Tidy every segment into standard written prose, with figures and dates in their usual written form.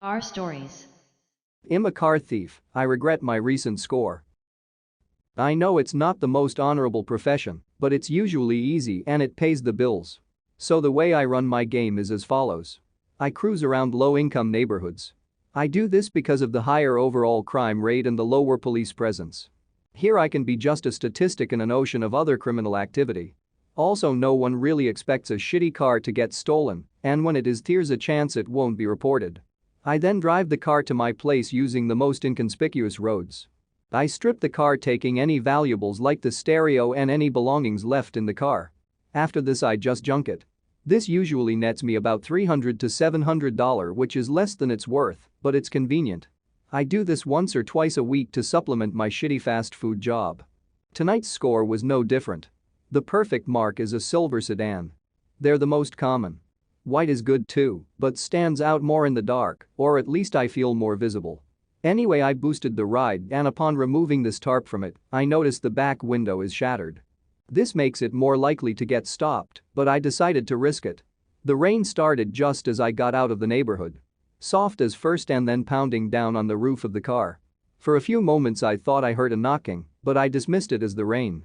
Our stories. I'm a car thief, I regret my recent score. I know it's not the most honorable profession, but it's usually easy and it pays the bills. So the way I run my game is as follows. I cruise around low-income neighborhoods. I do this because of the higher overall crime rate and the lower police presence. Here I can be just a statistic in an ocean of other criminal activity. Also, no one really expects a shitty car to get stolen, and when it is, there's a chance it won't be reported. I then drive the car to my place using the most inconspicuous roads. I strip the car, taking any valuables like the stereo and any belongings left in the car. After this, I just junk it. This usually nets me about $300 to $700, which is less than it's worth, but it's convenient. I do this once or twice a week to supplement my shitty fast food job. Tonight's score was no different. The perfect mark is a silver sedan. They're the most common. White is good too, but stands out more in the dark, or at least I feel more visible. Anyway, I boosted the ride, and upon removing this tarp from it, I noticed the back window is shattered. This makes it more likely to get stopped, but I decided to risk it. The rain started just as I got out of the neighborhood. Soft as first and then pounding down on the roof of the car. For a few moments I thought I heard a knocking, but I dismissed it as the rain.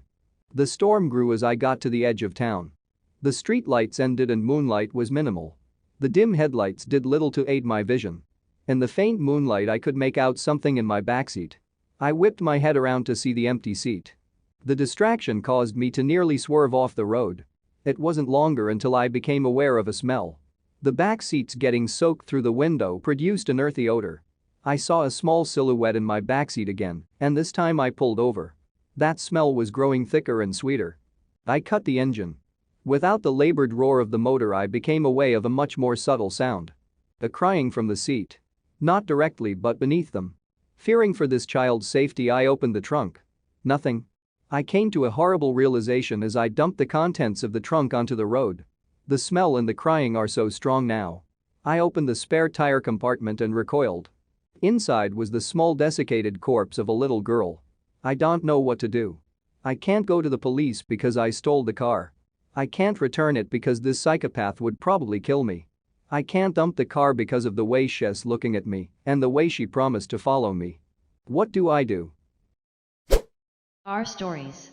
The storm grew as I got to the edge of town. The street lights ended and moonlight was minimal. The dim headlights did little to aid my vision. In the faint moonlight I could make out something in my backseat. I whipped my head around to see the empty seat. The distraction caused me to nearly swerve off the road. It wasn't longer until I became aware of a smell. The back seats getting soaked through the window produced an earthy odor. I saw a small silhouette in my backseat again, and this time I pulled over. That smell was growing thicker and sweeter. I cut the engine. Without the labored roar of the motor, I became aware of a much more subtle sound. A crying from the seat. Not directly but beneath them. Fearing for this child's safety, I opened the trunk. Nothing. I came to a horrible realization as I dumped the contents of the trunk onto the road. The smell and the crying are so strong now. I opened the spare tire compartment and recoiled. Inside was the small desiccated corpse of a little girl. I don't know what to do. I can't go to the police because I stole the car. I can't return it because this psychopath would probably kill me. I can't dump the car because of the way she's looking at me and the way she promised to follow me. What do I do? Our stories.